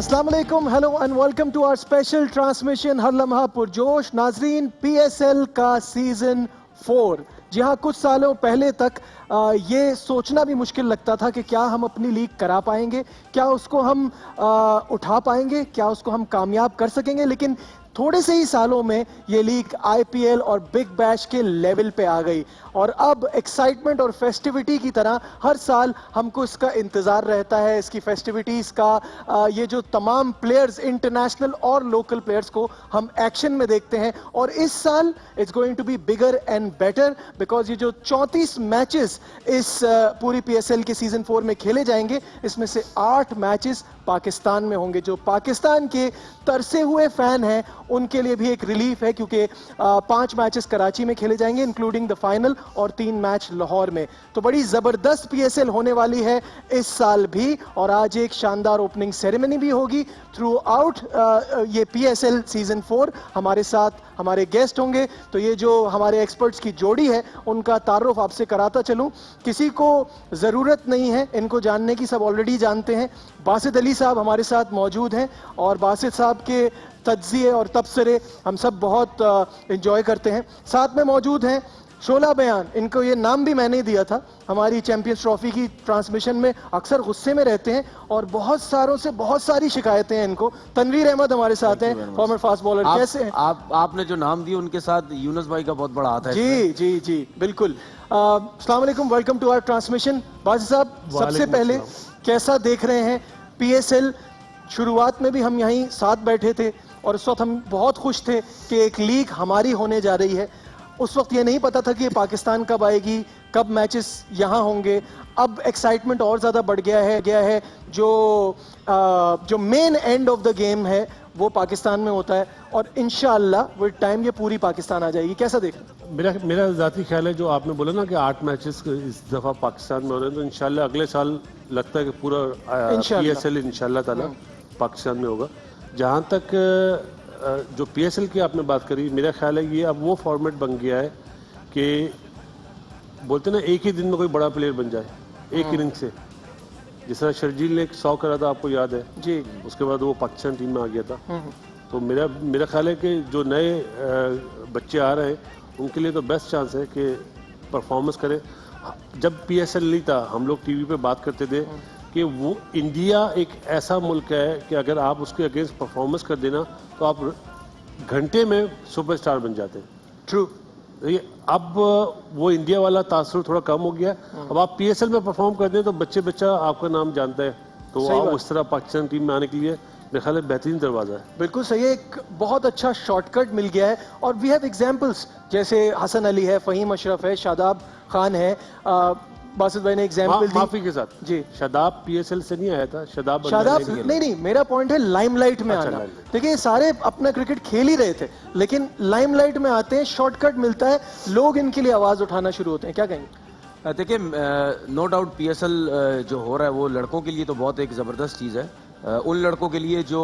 अस्सलाम वालेकुम, hello and welcome to our special transmission हर लम्हा पुरजोश। नाजरीन, पीएसएल का सीजन 4। जी हाँ, कुछ सालों पहले तक ये सोचना भी मुश्किल लगता था कि क्या हम अपनी लीग करा पाएंगे, क्या उसको हम उठा पाएंगे, क्या उसको हम कामयाब कर सकेंगे। लेकिन थोड़े से ही सालों में ये लीग आईपीएल और बिग बैश के लेवल पे आ गई और अब एक्साइटमेंट और फेस्टिविटी की तरह हर साल हमको इसका इंतज़ार रहता है, इसकी फेस्टिविटीज़ का। ये जो तमाम प्लेयर्स, इंटरनेशनल और लोकल प्लेयर्स को हम एक्शन में देखते हैं और इस साल it's going to be bigger and better because ये जो 34 मैचेस इस पूरी पीएसएल के सीजन 4 में खेले जाएंगे, इसमें से 8 मैचेस पाकिस्तान में होंगे। जो पाकिस्तान के तरसे हुए फैन हैं उनके लिए भी एक रिलीफ है क्योंकि 5 मैचेस कराची में खेले जाएंगे इंक्लूडिंग द फाइनल और 3 मैच लाहौर में। तो बड़ी जबरदस्त पीएसएल होने वाली है इस साल भी और आज एक शानदार ओपनिंग सेरेमनी भी होगी थ्रू आउट ये पीएसएल सीजन 4। हमारे साथ हमारे गेस्ट होंगे, तो ये जो हमारे एक्सपर्ट्स की जोड़ी है उनका तारुफ आपसे कराता चलूं। किसी को जरूरत नहीं है इनको जानने की, सब ऑलरेडी जानते हैं। बासित अली साहब हमारे साथ मौजूद हैं और बासित साहब के तज्जिए और तबसरे हम सब बहुत एंजॉय करते हैं। साथ में मौजूद हैं शोला बयान, इनको ये नाम भी मैंने दिया था। हमारी चैंपियंस ट्रॉफी की ट्रांसमिशन में अक्सर गुस्से में रहते हैं और बहुत सारों से बहुत सारी शिकायतें हैं इनको। तनवीर अहमद हमारे साथ हैं, फॉर्मर फास्ट बॉलर। कैसे हैं आपने जो नाम दिया उनके साथ यूनुस भाई का बहुत बड़ा हाथ है। जी जी जी बिल्कुल। अस्सलाम वालेकुम, वेलकम टू आवर ट्रांसमिशन। बाजी साहब, सबसे पहले कैसा देख रहे हैं पीएसएल? शुरुआत में भी हम यहीं साथ बैठे थे और उस वक्त हम बहुत खुश थे कि एक लीग हमारी होने जा रही है। उस वक्त ये नहीं पता था कि ये पाकिस्तान कब आएगी, कब मैचेस यहाँ होंगे। अब एक्साइटमेंट और ज़्यादा बढ़ गया है। जो main end of the game है वो पाकिस्तान में होता है और इंशाअल्लाह विद टाइम ये पूरी पाकिस्तान आ जाएगी। कैसा देख रहे हैं? मेरा ज़ाती ख्याल है, जो आपने बोला ना कि 8 मैचेस इस दफ़ा पाकिस्तान में हो रहे हैं, तो इंशाल्लाह अगले साल लगता है कि पूरा पीएसएल इंशाल्लाह ताला पाकिस्तान में होगा। जहाँ तक जो पीएसएल की आपने बात करी, मेरा ख्याल है ये अब वो फॉर्मेट बन गया है कि बोलते ना एक ही दिन में कोई बड़ा प्लेयर बन जाए एक इनिंग से। जिस तरह शर्जील ने 100 करा था, आपको याद है जी। उसके बाद वो पाकिस्तान टीम में आ गया था। तो मेरा ख्याल है कि जो नए बच्चे आ रहे हैं उनके लिए तो बेस्ट चांस है कि परफॉर्मेंस करें। जब पीएसएल नहीं था हम लोग टीवी पे बात करते थे कि वो इंडिया एक ऐसा मुल्क है कि अगर आप उसके अगेंस्ट परफॉर्मेंस कर देना तो आप घंटे में सुपरस्टार बन जाते हैं। ट्रू। अब वो इंडिया वाला तासुर थोड़ा कम हो गया। अब आप पीएसएल में परफॉर्म कर दें तो बच्चा आपका नाम जानता है, तो आप उस तरह पाकिस्तान टीम में आने के लिए मेरे ख्याल है बेहतरीन दरवाजा है। बिल्कुल सही है, एक बहुत अच्छा शॉर्टकट मिल गया है और वी हैव एग्जांपल्स, जैसे हसन अली है, फहीम अशरफ है, शादाब खान है। बासित भाई ने एग्जांपल दी। माफी के साथ जी, शादाब पीएसएल से नहीं आया था। शादाब नहीं, मेरा पॉइंट है लाइमलाइट में आना। देखिए सारे अपना क्रिकेट खेल ही रहे थे लेकिन लाइमलाइट में आते हैं, शॉर्टकट मिलता है, लोग इनके लिए आवाज उठाना शुरू होते हैं। क्या कहेंगे? देखिए, नो डाउट पीएसएल जो हो रहा है वो लड़कों के लिए तो बहुत एक ज़बरदस्त चीज़ है। उन लड़कों के लिए जो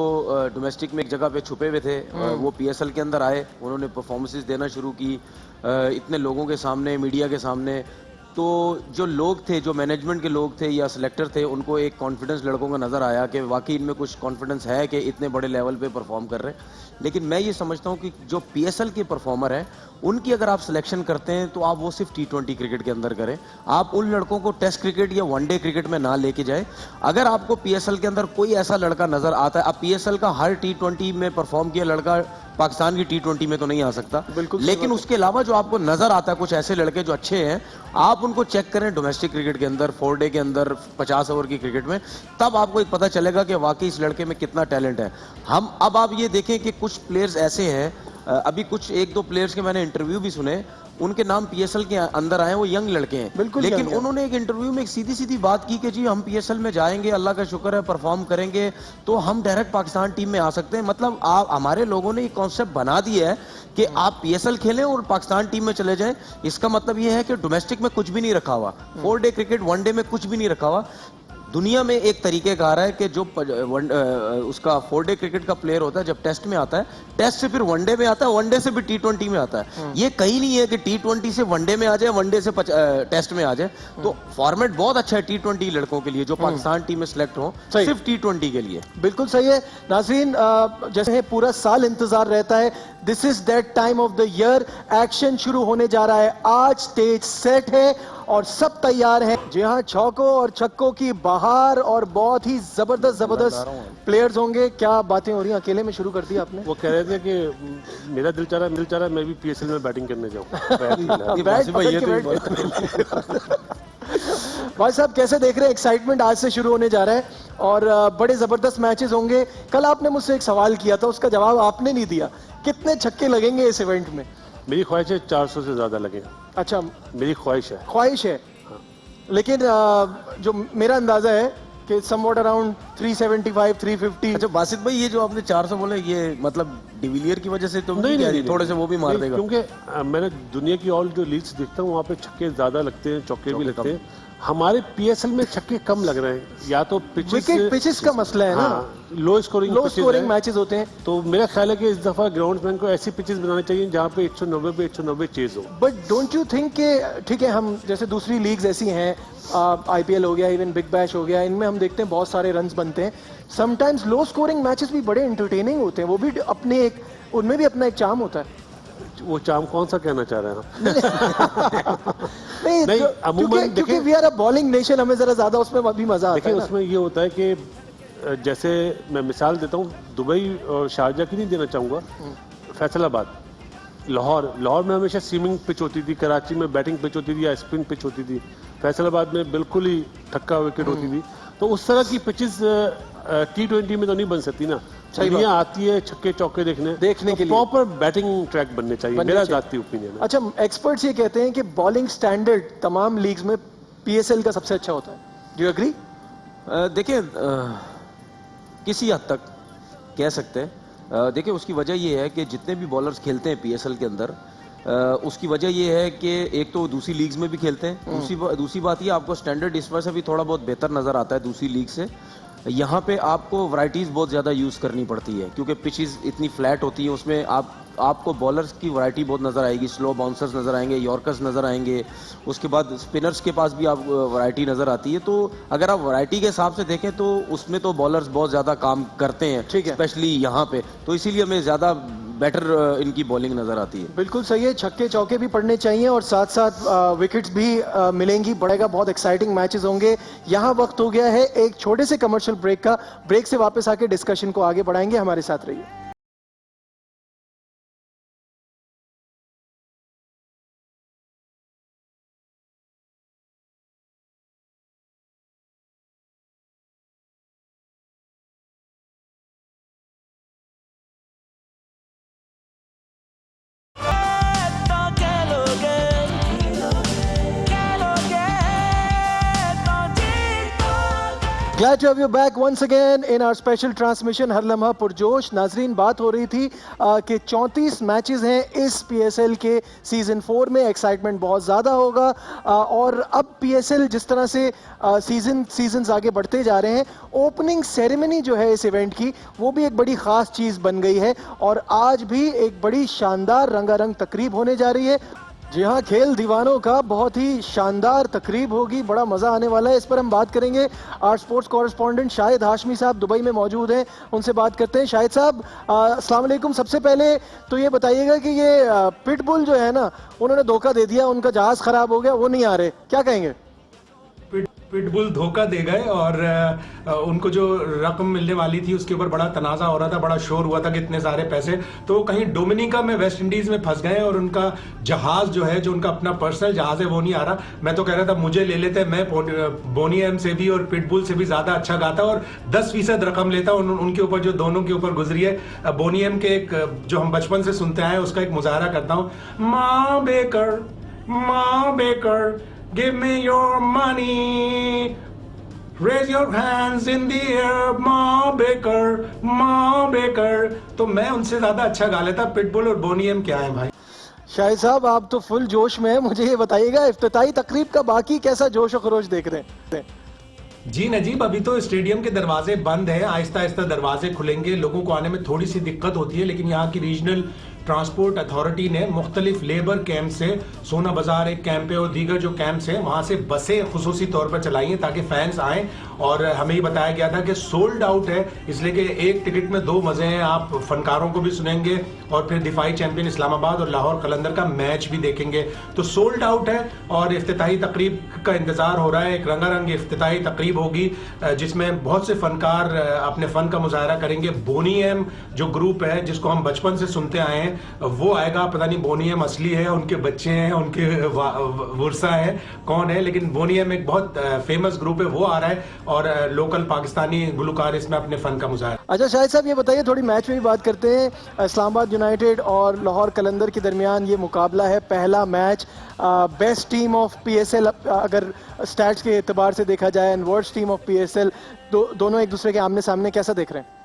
डोमेस्टिक में एक जगह पे छुपे हुए थे, वो पीएसएल के अंदर आए, उन्होंने परफॉर्मेंसेस देना शुरू की इतने लोगों के सामने, मीडिया के सामने। तो जो लोग थे, जो मैनेजमेंट के लोग थे या सिलेक्टर थे, उनको एक कॉन्फिडेंस लड़कों का नज़र आया कि वाकई इनमें कुछ कॉन्फिडेंस है कि इतने बड़े लेवल पे परफॉर्म कर रहे हैं। लेकिन मैं ये समझता हूँ कि जो पीएसएल के परफॉर्मर हैं उनकी अगर आप सिलेक्शन करते हैं तो आप वो सिर्फ T20 क्रिकेट के अंदर करें। आप उन लड़कों को टेस्ट क्रिकेट या वनडे क्रिकेट में ना लेके जाए। अगर आपको पीएसएल के अंदर कोई ऐसा लड़का नजर आता है, अब पीएसएल का हर T20 में परफॉर्म किया लड़का पाकिस्तान की T20 में तो नहीं आ सकता, लेकिन उसके अलावा जो आपको नजर आता है कुछ ऐसे लड़के जो अच्छे हैं, आप उनको चेक करें डोमेस्टिक क्रिकेट के अंदर, 4 डे के अंदर, 50 ओवर की क्रिकेट में, तब आपको एक पता चलेगा कि वाकई इस लड़के में कितना टैलेंट है। अब आप ये देखें कि कुछ प्लेयर्स ऐसे हैं, अभी कुछ 1-2 प्लेयर्स के मैंने इंटरव्यू भी सुने, उनके नाम पीएसएल के अंदर आए, वो यंग लड़के हैं, लेकिन उन्होंने एक इंटरव्यू में एक सीधी बात की कि जी हम पीएसएल में जाएंगे, अल्लाह का शुक्र है परफॉर्म करेंगे तो हम डायरेक्ट पाकिस्तान टीम में आ सकते हैं। मतलब आप, हमारे लोगों ने एक कॉन्सेप्ट बना दिया है कि आप पीएसएल खेलें और पाकिस्तान टीम में चले जाएं। इसका मतलब ये है कि डोमेस्टिक में कुछ भी नहीं रखा हुआ, 4 डे क्रिकेट, 1 डे में कुछ भी नहीं रखा हुआ। दुनिया में एक तरीकेकार है कि जो उसका 4 डे क्रिकेट का प्लेयर होता है जब टेस्ट में आता है, टेस्ट से फिर वनडे में आता है, वनडे से भी T20 में आता है। ये कहीं नहीं है कि T20 से वनडे में आ जाए, वनडे से टेस्ट में आ जाए। तो फॉर्मेट बहुत अच्छा है T20 लड़कों के लिए जो पाकिस्तान टीम में सिलेक्ट हो, सिर्फ T20 के लिए। बिल्कुल सही है नाज़रीन, जैसे पूरा साल इंतजार रहता है, this is that time of the year, action शुरू होने जा रहा है। आज स्टेज सेट है और सब तैयार हैं। जी हाँ, चौकों और छक्कों की बहार और बहुत ही जबरदस्त प्लेयर्स होंगे। क्या बातें हो रही हैं, अकेले में शुरू कर दी आपने? वो कह रहे थे कि मेरा दिल चाह रहा है मैं भी PSL में बैटिंग करने जाऊं। भाई साहब कैसे देख रहे हैं, एक्साइटमेंट आज से शुरू होने जा रहा है और बड़े जबरदस्त मैचेस होंगे। कल आपने मुझसे एक सवाल किया था, उसका जवाब आपने नहीं दिया, कितने छक्के लगेंगे इस इवेंट में? मेरी ख्वाहिश है 400 से ज्यादा लगे। अच्छा, मेरी ख्वाहिश है। हाँ। लेकिन जो मेरा अंदाजा है कि समवॉट अराउंड 375 350। अच्छा बासित भाई, ये जो आपने 400 बोले, ये मतलब डिविलियर की वजह से तो नहीं, थोड़े से वो भी मार देगा? क्योंकि मैंने दुनिया की ऑल जो लीग्स देखता हूँ वहाँ पे छक्के ज्यादा लगते हैं, चौके भी लगते हैं। हमारे PSL में छक्के कम लग रहे हैं, या तो पिचेस का मसला है ना, लो स्कोरिंग मैचेस होते हैं। तो मेरा ख्याल है कि इस दफा ग्राउंड्समैन को ऐसी पिचेस बनानी चाहिए जहाँ पे 190 पे 190 चेज हो। बट डोंट यू थिंक कि ठीक है, हम जैसे दूसरी लीग्स ऐसी हैं, IPL हो गया, इवन बिग बैश हो गया, इनमें हम देखते हैं बहुत सारे रन्स बनते हैं। समटाइम्स लो स्कोरिंग मैचेस भी बड़े एंटरटेनिंग होते हैं, वो भी अपने एक, उनमें भी अपना एक चार्म होता है। वो चार्म कौन सा कहना चाह रहे हैं आप? नहीं, अमूमन क्योंकि we are a bowling nation, हमें जरा ज्यादा उसमें भी मजा आता है। देखिए उसमें ये होता है कि जैसे मैं मिसाल देता हूँ, दुबई और शारजा की नहीं देना चाहूंगा, फैसलाबाद, लाहौर में हमेशा स्विमिंग पिच होती थी, कराची में बैटिंग पिच होती थी या स्पिन पिच होती थी, फैसलाबाद में बिल्कुल ही ठक्का विकेट होती थी। तो उस तरह की पिचेस T20 में तो नहीं बन सकती ना। दुनिया आती है छक्के चौके देखने के लिए, प्रॉपर बैटिंग ट्रैक बनने चाहिए, मेरा जाती ओपिनियन है। अच्छा, एक्सपर्ट्स ये कहते हैं कि बॉलिंग स्टैंडर्ड तमाम लीग्स में PSL का सबसे अच्छा होता है, डू यू एग्री? देखिए किसी हद तक कह सकते हैं। देखिए उसकी वजह ये है कि जितने भी बॉलर्स खेलते हैं PSL के अंदर, उसकी वजह ये है कि एक तो दूसरी लीग्स में भी खेलते हैं, दूसरी बात ये आपको स्टैंडर्ड इस वजह से भी थोड़ा बहुत बेहतर नजर आता है दूसरी लीग से। यहाँ पे आपको वैरायटीज बहुत ज़्यादा यूज़ करनी पड़ती है क्योंकि पिचेस इतनी फ्लैट होती है, उसमें आपको बॉलर्स की वैरायटी बहुत नज़र आएगी, स्लो बाउंसर्स नज़र आएंगे, यॉर्कर्स नज़र आएंगे, उसके बाद स्पिनर्स के पास भी आप वैरायटी नज़र आती है। तो अगर आप वैरायटी के हिसाब से देखें तो उसमें तो बॉलर्स बहुत ज़्यादा काम करते हैं, ठीक है, स्पेशली यहाँ पे, तो इसीलिए हमें ज़्यादा बेटर इनकी बॉलिंग नजर आती है। बिल्कुल सही है, छक्के चौके भी पड़ने चाहिए और साथ साथ विकेट्स भी मिलेंगी, बढ़ेगा, बहुत एक्साइटिंग मैचेस होंगे। यहाँ वक्त हो गया है एक छोटे से कमर्शियल ब्रेक का, ब्रेक से वापस आके डिस्कशन को आगे बढ़ाएंगे, हमारे साथ रहिए। Glad to have you back once again in our special transmission हर लम्हा पुरजोश। नाजरीन, बात हो रही थी कि 34 मैचेस हैं इस PSL के सीजन 4 में, एक्साइटमेंट बहुत ज़्यादा होगा और अब PSL जिस तरह से सीजन्स आगे बढ़ते जा रहे हैं, ओपनिंग सेरेमनी जो है इस इवेंट की वो भी एक बड़ी ख़ास चीज़ बन गई है और आज भी एक बड़ी शानदार रंगारंग तकरीब होने जा रही है। जी हाँ, खेल दीवानों का बहुत ही शानदार तकरीब होगी, बड़ा मज़ा आने वाला है। इस पर हम बात करेंगे, our sports correspondent Shahid Hashmi sahab Dubai में मौजूद हैं, उनसे बात करते हैं। शाहिद साहब अस्सलाम वालेकुम। सबसे पहले तो ये बताइएगा कि ये पिटबुल जो है ना, उन्होंने धोखा दे दिया, उनका जहाज़ ख़राब हो गया, वो नहीं आ रहे, क्या कहेंगे? पिटबुल धोखा दे गए और उनको जो रकम मिलने वाली थी उसके ऊपर बड़ा तनाज़ा हो रहा था, बड़ा शोर हुआ था कि इतने सारे पैसे, तो कहीं डोमिनिका में वेस्ट इंडीज में फंस गए और उनका जहाज जो है, जो उनका अपना पर्सनल जहाज है, वो नहीं आ रहा। मैं तो कह रहा था मुझे ले लेते, मैं बोनी एम से भी और पिटबुल से भी ज्यादा अच्छा गाता और 10% रकम लेता उनके ऊपर, जो दोनों के ऊपर गुजरी है। बोनी एम के एक जो हम बचपन से सुनते आए उसका एक मुजाहरा करता हूँ, माँ baker give me your money, raise your hands in the air, माँ बेकर। तो मैं उनसे ज्यादा अच्छा गा लेता। पिटबुल और बोनी एम क्या है भाई? शाहिद साहब, आप तो फुल जोश में हैं, मुझे ये बताइएगा इफ्तिताई तकरीब का बाकी कैसा जोश और खरोश देख रहे हैं? जी नजीब, अभी तो स्टेडियम के दरवाजे बंद हैं, आहिस्ता आहिस्ता दरवाजे खुलेंगे, लोगों को आने में थोड़ी सी दिक्कत होती है, लेकिन यहाँ की रीजनल ट्रांसपोर्ट अथॉरिटी ने मुख्तलिफ लेबर कैंप से, सोना बाजार एक कैंप है और दीगर जो कैंप्स हैं वहाँ से बसें खुसूसी तौर पर चलाई हैं ताकि फैंस आएँ। और हमें ही बताया गया था कि सोल्ड आउट है, इसलिए कि एक टिकट में दो मज़े हैं, आप फनकारों को भी सुनेंगे और फिर दिफाई चैंपियन इस्लामाबाद और लाहौर कलंदर का मैच भी देखेंगे। तो सोल्ड आउट है और इफ्तिताही तकरीब का इंतज़ार हो रहा है। एक रंगारंग इफ्तिताही तकरीब होगी जिसमें बहुत से फनकार अपने फ़न का मुजाहरा करेंगे। बोनी एम जो ग्रुप है जिसको हम बचपन से सुनते आए हैं वो आएगा, पता नहीं बोनी एम असली है, उनके बच्चे हैं, उनके वर्सा है, कौन है, लेकिन बोनी एम एक बहुत फेमस ग्रुप है, वो आ रहा है और लोकल पाकिस्तानी गुलकार इसमें अपने फन का मुजाहरा। अच्छा शाहिद साहब, ये बताइए, थोड़ी मैच में भी बात करते हैं। इस्लामाबाद यूनाइटेड और लाहौर कलंदर के दरमियान ये मुकाबला है, पहला match. Best team of PSL अगर स्टैट्स के एतबार से देखा जाए and worst team of PSL, दोनों एक दूसरे के आमने सामने, कैसा देख रहे हैं?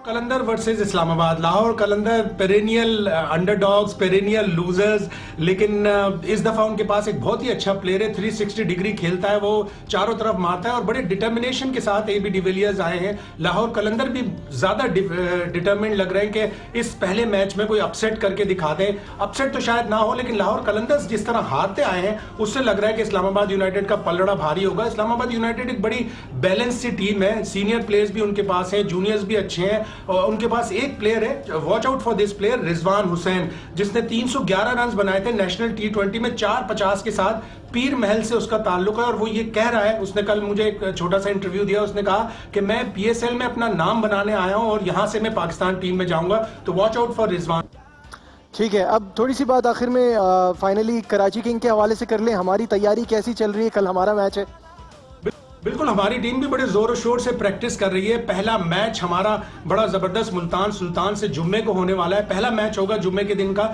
कलंदर वर्सेस इस्लामाबाद। लाहौर कलंदर पेरेनियल अंडरडॉग्स, पेरेनियल लूजर्स, लेकिन इस दफा उनके पास एक बहुत ही अच्छा प्लेयर है, 360 डिग्री खेलता है, वो चारों तरफ मारता है और बड़े डिटर्मिनेशन के साथ एबी डिविलियर्स आए हैं। लाहौर कलंदर भी ज्यादा डिटर्मिनेड लग रहे हैं कि इस पहले मैच में कोई अपसेट करके दिखा दें। अपसेट तो शायद ना हो, लेकिन लाहौर कलंदर्स जिस तरह हारते आए हैं उससे लग रहा है कि इस्लामाबाद यूनाइटेड का पलड़ा भारी होगा। इस्लामाबाद यूनाइटेड एक बड़ी बैलेंस सी टीम है, सीनियर प्लेयर्स भी उनके पास हैं, जूनियर्स भी अच्छे हैं और उनके पास एक प्लेयर है, watch out for this player, Rizwan Hussain, जिसने 311 रन बनाए थे नेशनल T20 में 450 के साथ। पीर महल से उसका ताल्लुक है और वो ये कह रहा है, उसने कल मुझे एक छोटा सा इंटरव्यू दिया, उसने कहा कि मैं PSL में अपना नाम बनाने आया हूं और यहां से मैं पाकिस्तान टीम में जाऊंगा, तो वॉच आउट फॉर रिजवान। ठीक है, अब थोड़ी सी बात आखिर में फाइनली कराची किंग के हवाले से कर लें। हमारी तैयारी कैसी चल रही है? कल हमारा मैच है। बिल्कुल, हमारी टीम भी बड़े जोर शोर से प्रैक्टिस कर रही है। पहला मैच हमारा बड़ा जबरदस्त मुल्तान सुल्तान से जुम्मे को होने वाला है, पहला मैच होगा जुम्मे के दिन का,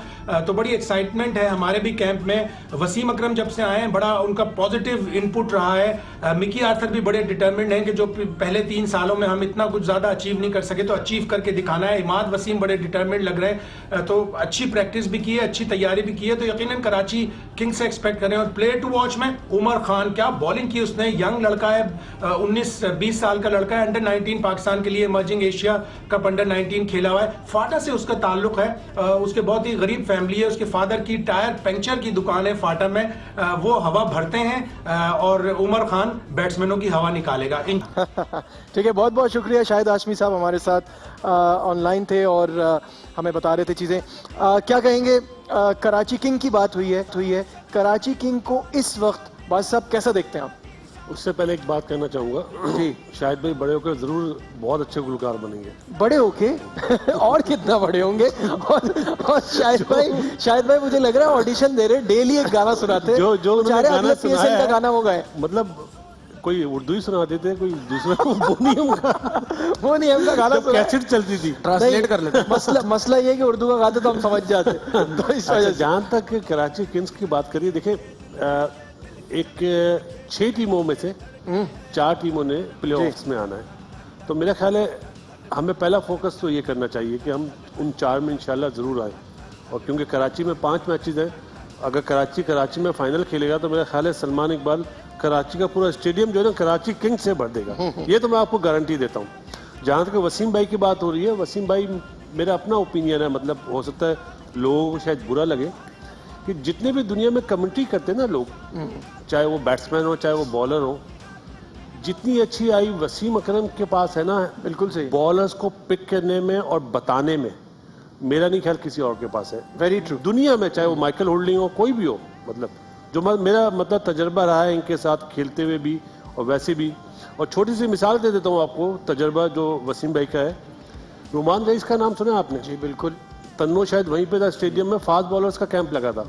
तो बड़ी एक्साइटमेंट है हमारे भी कैंप में। वसीम अकरम जब से आए हैं बड़ा उनका पॉजिटिव इनपुट रहा है। मिकी आर्थर भी बड़े डिटर्मिन्ड हैं कि जो पहले 3 सालों में हम इतना कुछ ज्यादा अचीव नहीं कर सके तो अचीव करके दिखाना है। इमाद वसीम बड़े डिटर्मिन्ड लग रहे हैं, तो अच्छी प्रैक्टिस भी की है, अच्छी तैयारी भी की है, तो यकीनन कराची किंग से एक्सपेक्ट करें। और प्लेयर टू वॉच में उमर खान, क्या बॉलिंग की उसने, यंग लड़का है, 19-20 साल का लड़का है, अंडर 19 पाकिस्तान के लिए इमर्जिंग एशिया कप अंडर 19 खेला हुआ है। फाटा से उसका ताल्लुक है, उसके बहुत ही गरीब फैमिली है, उसके फादर की टायर पंक्चर की दुकान है फाटा में, वो हवा भरते हैं और उमर खान बैट्समैनों की हवा निकालेगा। ठीक है, बहुत बहुत शुक्रिया शाहिद हाशमी साहब, हमारे साथ ऑनलाइन थे और हमें बता रहे थे चीज़ें। क्या कहेंगे, कराची किंग की बात हुई है, कराची किंग को इस वक्त बात साहब कैसा देखते हैं आप? उससे पहले एक बात कहना चाहूँगा जी, शाहिद भाई बड़े होकर जरूर बहुत अच्छे गुलकार बनेंगे। बड़े होके और कितना बड़े होंगे? और शाहिद भाई मुझे लग रहा है ऑडिशन दे रहे, डेली एक गाना सुनाते हैं, जो गाना PSL का गाना होगा, मतलब कोई उर्दू ही सुना देते हैं, कोई दूसरा बोनियम का गाना कैसेट चलती थी, ट्रांसलेट कर लेते। मसला ये कि उर्दू का गाते तो हम समझ जाते। तो इस वजह से जहाँ तक कराची किंग्स की बात करिए, देखिए एक 6 टीमों में से 4 टीमों ने प्लेऑफ्स में आना है, तो मेरा ख्याल है हमें पहला फोकस तो ये करना चाहिए कि हम उन 4 में इंशाल्लाह ज़रूर आए। और क्योंकि कराची में 5 मैचेस हैं, अगर कराची में फाइनल खेलेगा तो मेरा ख्याल है सलमान इकबाल कराची का पूरा स्टेडियम जो है ना कराची किंग से भर देगा, ये तो मैं आपको गारंटी देता हूँ। जहाँ तक वसीम भाई की बात हो रही है, वसीम भाई मेरा अपना ओपिनियन है, मतलब हो सकता है लोगों को शायद बुरा लगे कि जितने भी दुनिया में कमेंट्री करते हैं ना लोग, चाहे वो बैट्समैन हो चाहे वो बॉलर हो, जितनी अच्छी आई वसीम अकरम के पास है ना, बिल्कुल सही, बॉलर्स को पिक करने में और बताने में मेरा नहीं ख्याल किसी और के पास है। Very true. दुनिया में चाहे वो माइकल होल्डिंग हो, कोई भी हो, मतलब जो मेरा मतलब तजर्बा रहा है इनके साथ खेलते हुए भी और वैसे भी। और छोटी सी मिसाल दे देता हूँ आपको, तजर्बा जो वसीम भाई का है, रुमान रईस का नाम सुना आपने? जी बिल्कुल। तन्नो शायद वहीं पे था, स्टेडियम में फास्ट बॉलर्स का कैंप लगा था,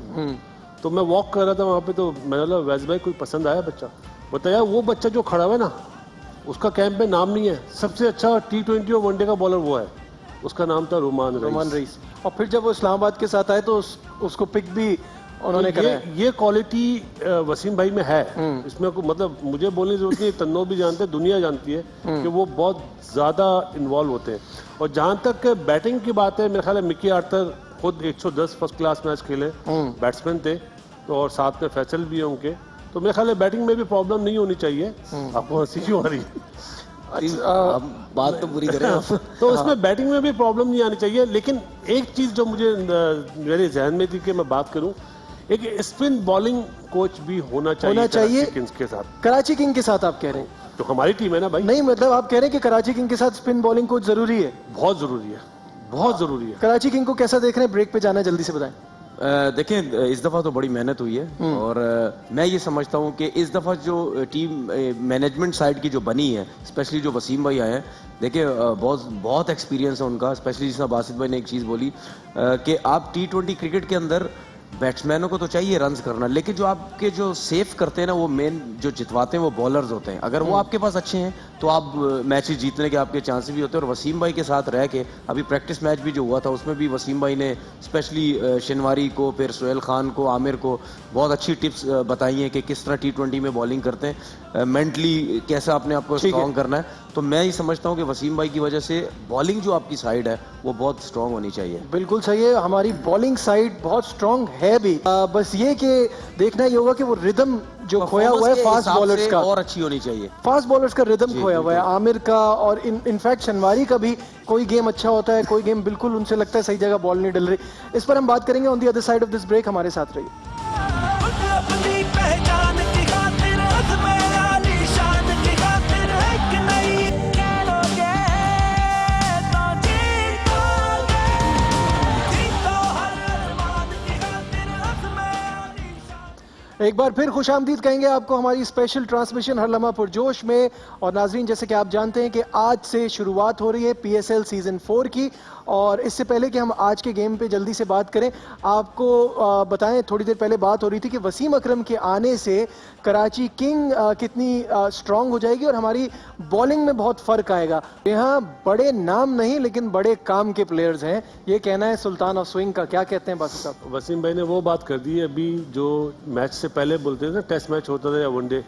तो मैं वॉक कर रहा था वहाँ पे, तो मैंने बोला वैस भाई कोई पसंद आया बच्चा? बताया वो बच्चा जो खड़ा हुआ है ना, उसका कैंप में नाम नहीं है, सबसे अच्छा T20 और वनडे का बॉलर वो है, उसका नाम था रुमान रईस। और फिर जब वो इस्लामाबाद के साथ आए तो उसको पिक भी उन्होंने कराया। ये क्वालिटी वसीम भाई में है, इसमें मतलब मुझे बोलने की जरूरत नहीं, तन्नो भी जानते हैं, दुनिया जानती है कि वो बहुत ज़्यादा इन्वॉल्व होते हैं। और जहाँ तक बैटिंग की बात है, मेरे ख्याल है मिकी आर्थर खुद 110 फर्स्ट क्लास मैच खेले, बैट्समैन थे, तो और साथ में फैसल भी है उनके, तो तो मेरे ख्याल है बैटिंग में भी प्रॉब्लम नहीं होनी चाहिए। आपको हंसी क्यों आ रही है? अब बात तो पूरी करें आप। तो उसमें बैटिंग में भी प्रॉब्लम नहीं आनी चाहिए, लेकिन एक चीज जो मुझे मेरे जहन में थी कि मैं बात करूं, एक स्पिन बॉलिंग कोच भी होना चाहिए किंग्स के साथ। कराची किंग के साथ आप कह रहे हैं? तो हमारी टीम है ना भाई। नहीं, मतलब आप कह रहे हैं कि कराची किंग के साथ स्पिन बॉलिंग कोच जरूरी है? बहुत जरूरी है, बहुत जरूरी है। कराची किंग को कैसा देख रहे हैं? ब्रेक पे जाना है, जल्दी से बताएं। देखें, इस दफ़ा तो बड़ी मेहनत हुई है और मैं ये समझता हूँ कि इस दफ़ा जो टीम मैनेजमेंट साइड की जो बनी है, स्पेशली जो वसीम भाई आए हैं, देखिए बहुत एक्सपीरियंस है उनका। स्पेशली जिस तरह बासित भाई ने एक चीज़ बोली कि आप T20 क्रिकेट के अंदर बैट्समैनों को तो चाहिए रन्स करना, लेकिन जो आपके जो सेफ करते हैं ना, वो मेन जो जितवाते हैं वो बॉलर्स होते हैं। अगर वो आपके पास अच्छे हैं तो आप मैचेस जीतने के आपके चांसेस भी होते हैं। और वसीम भाई के साथ रह के अभी प्रैक्टिस मैच भी जो हुआ था उसमें भी वसीम भाई ने स्पेशली शिनवारी को, फिर सोहेल खान को, आमिर को बहुत अच्छी टिप्स बताई हैं कि किस तरह T20 में बॉलिंग करते हैं, मेंटली कैसा अपने आप को स्ट्रॉन्ग करना है। तो मैं ये समझता हूँ कि वसीम भाई की वजह से बॉलिंग जो आपकी साइड है वो बहुत स्ट्रॉन्ग होनी चाहिए। बिल्कुल सही है, हमारी बॉलिंग साइड बहुत स्ट्रॉन्ग है भी। बस ये कि देखना ये होगा कि वो रिदम जो खोया हुआ है फास्ट बॉलर्स का और अच्छी होनी चाहिए। फास्ट बॉलर्स का रिदम खोया हुआ है आमिर का, और इनफैक्ट शनवारी का भी। कोई गेम अच्छा होता है, कोई गेम बिल्कुल उनसे लगता है सही जगह बॉल नहीं डल रही। इस पर हम बात करेंगे on the other side of this break. हमारे साथ रहिए। एक बार फिर खुशामदीद कहेंगे आपको हमारी स्पेशल ट्रांसमिशन हर लम्हा पुरजोश में। और नाजरीन, जैसे कि आप जानते हैं कि आज से शुरुआत हो रही है PSL सीजन 4 की। और इससे पहले कि हम आज के गेम पे जल्दी से बात करें, आपको बताएं, थोड़ी देर पहले बात हो रही थी कि वसीम अकरम के आने से कराची किंग कितनी स्ट्रांग हो जाएगी और हमारी बॉलिंग में बहुत फर्क आएगा। यहाँ बड़े नाम नहीं लेकिन बड़े काम के प्लेयर्स हैं, ये कहना है सुल्तान ऑफ स्विंग का। क्या कहते हैं बासित साहब? वसीम भाई ने वो बात कर दी है अभी जो मैच से पहले बोलते थे ना, टेस्ट मैच होता था या वनडे,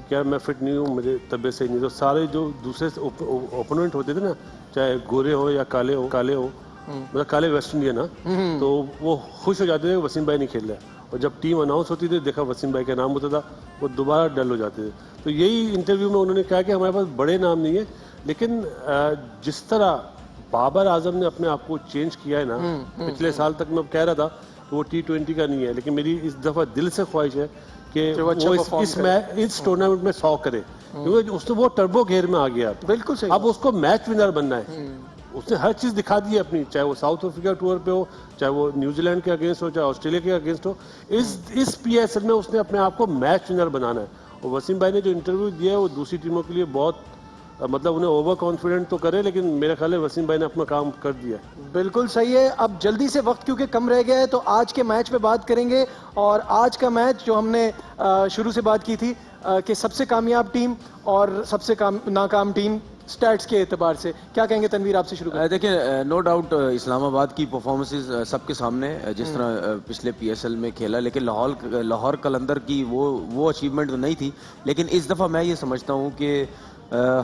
क्या मैं फिट नहीं हूँ, मुझे तबीयत सही नहीं। तो सारे जो दूसरे ओपोनेंट होते थे ना, चाहे गोरे हो या काले हो मतलब काले वेस्ट इंडियन ना, तो वो खुश हो जाते थे वसीम भाई नहीं खेल रहा है। और जब टीम अनाउंस होती थी, देखा वसीम भाई का नाम होता था, वो दोबारा डल हो जाते थे। तो यही इंटरव्यू में उन्होंने कहा कि हमारे पास बड़े नाम नहीं है, लेकिन जिस तरह बाबर आजम ने अपने आप को चेंज किया है ना, पिछले साल तक मैं कह रहा था कि वो T20 का नहीं है, लेकिन मेरी इस दफा दिल से ख्वाहिश है कि वो इस टूर्नामेंट में 100 करे, क्योंकि उसने वो टर्बो घेर में आ गया। बिल्कुल सही। अब उसको मैच विनर बनना है। उसने हर चीज दिखा दी है अपनी, चाहे वो साउथ अफ्रीका टूर पे हो, चाहे वो न्यूजीलैंड के अगेंस्ट हो, चाहे ऑस्ट्रेलिया के अगेंस्ट हो। इस PSL में उसने अपने आप को मैच विनर बनाना है। और वसीम भाई ने जो इंटरव्यू दिया है वो दूसरी टीमों के लिए बहुत, मतलब उन्हें ओवर कॉन्फिडेंट तो करे, लेकिन मेरे ख्याल है वसीम भाई ने अपना काम कर दिया है। बिल्कुल सही है। अब जल्दी से, वक्त क्योंकि कम रह गया है, तो आज के मैच पे बात करेंगे। और आज का मैच जो हमने शुरू से बात की थी कि सबसे कामयाब टीम और सबसे नाकाम टीम स्टैट्स के एतबार से, क्या कहेंगे तनवीर? आपसे शुरू करें। देखिए, नो डाउट इस्लामाबाद की परफॉर्मेंसेस सबके सामने, जिस तरह पिछले PSL में खेला, लेकिन लाहौर कलंदर की वो अचीवमेंट तो नहीं थी। लेकिन इस दफ़ा मैं ये समझता हूँ कि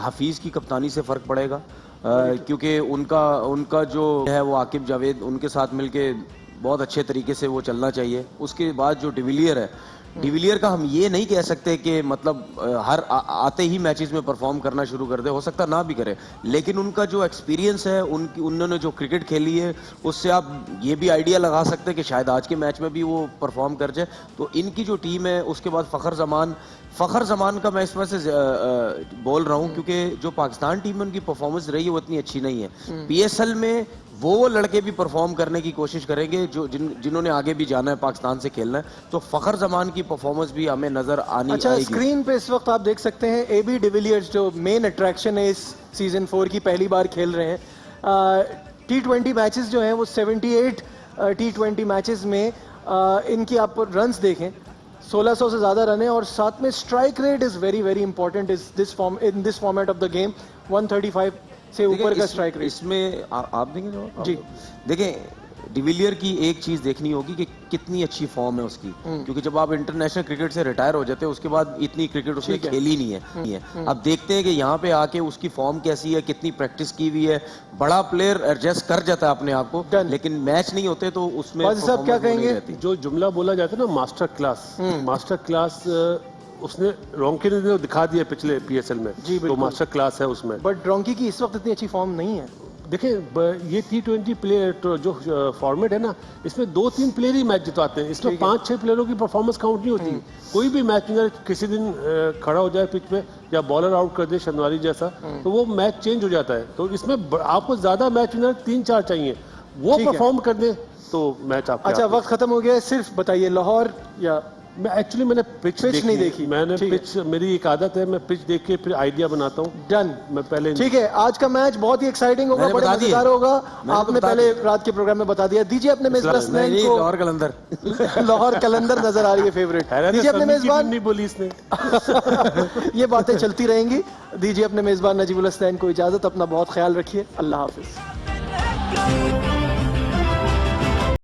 हफीज़ की कप्तानी से फ़र्क पड़ेगा, क्योंकि उनका जो है वो आकिब जावेद, उनके साथ मिलके बहुत अच्छे तरीके से वो चलना चाहिए। उसके बाद जो डिविलियर है, डिविलियर का हम ये नहीं कह सकते कि मतलब हर आते ही मैचेस में परफॉर्म करना शुरू कर दे, हो सकता ना भी करे, लेकिन उनका जो एक्सपीरियंस है, उन्होंने जो क्रिकेट खेली है, उससे आप ये भी आइडिया लगा सकते हैं कि शायद आज के मैच में भी वो परफॉर्म कर जाए। तो इनकी जो टीम है, उसके बाद फ़खर जमान का मैं इस वजह से बोल रहा हूँ क्योंकि जो पाकिस्तान टीम में उनकी परफॉर्मेंस रही है वो इतनी अच्छी नहीं है। PSL में वो लड़के भी परफॉर्म करने की कोशिश करेंगे जो जिन्होंने आगे भी जाना है, पाकिस्तान से खेलना है, तो फ़खर जमान की परफॉर्मेंट भी हमें नजर आनी अच्छा, आएगी। स्क्रीन पे इस वक्त आप देख सकते हैं AB डिविलियर्स, जो मेन अट्रैक्शन है इस सीजन 4 की, पहली बार खेल रहे हैं। T20 मैचेस जो हैं वो 78 T20 मैचेस में इनकी आप रन्स देखें, 1600 से ज़्यादा रन है। और साथ में strike rate is very very important in this format of the game. 135 से ऊपर का स्ट्राइक रेट। इसमें आप देंगे जो जी, देखें, डिविलियर की एक चीज देखनी होगी कि कितनी अच्छी फॉर्म है उसकी, क्योंकि जब आप इंटरनेशनल क्रिकेट से रिटायर हो जाते हैं उसके बाद इतनी क्रिकेट उसने खेली नहीं है। अब देखते हैं कि यहाँ पे आके उसकी फॉर्म कैसी है, कितनी प्रैक्टिस की हुई है। बड़ा प्लेयर एडजस्ट कर जाता है अपने आप को, लेकिन मैच नहीं होते तो उसमें साहब क्या कहेंगे? जो जुमला बोला जाता है ना, मास्टर क्लास उसने रोंके ने दिखा दिया पिछले पीएसएल में, जी, तो बिल्कुल। मास्टर क्लास है उसमें। बट रॉन्की की इस वक्त इतनी अच्छी फॉर्म नहीं है। देखिए ये T20 प्लेयर तो जो फॉर्मेट है ना, इसमें 2-3 प्लेयर ही मैच जितवाते हैं, इसमें 5-6 प्लेयरों की परफॉर्मेंस काउंट नहीं होती। कोई भी मैच अगर किसी दिन खड़ा हो जाए पिच पे या बॉलर आउट कर दे शनवारी जैसा, तो वो मैच चेंज हो जाता है। तो इसमें आपको ज्यादा मैच विनर 3-4 चाहिए, वो ठीक है। परफॉर्म कर दे तो मैच आपके अच्छा, हाथ में। वक्त खत्म हो गया है, सिर्फ बताइए लाहौर या मैंने पिच नहीं देखी। मैंने ठीक है। पिच, मेरी एक आदत है, मैं पिच देख के फिर आइडिया बनाता हूँ। डन। मैं पहले ठीक है, आज का मैच बहुत ही एक्साइटिंग होगा, मैंने बड़े बता दिए। मजेदार होगा। मैंने तो आपने बता पहले दिए। रात के प्रोग्राम में बता दिया। दीजिए अपने मेजबान हसनैन नहीं, को। लाहौर कलंदर। लाहौर कलंदर नजर आ रही है फेवरेट। हैरान है, दीजिए अपने समी की टीम मेजबान। नहीं बोली इसने। ये बातें चलती रहेंगी। दीजिए अपने मेजबान नजीबुल हसनैन को इजाजत। अपना बहुत ख्याल रखिए। अल्लाह हाफिज।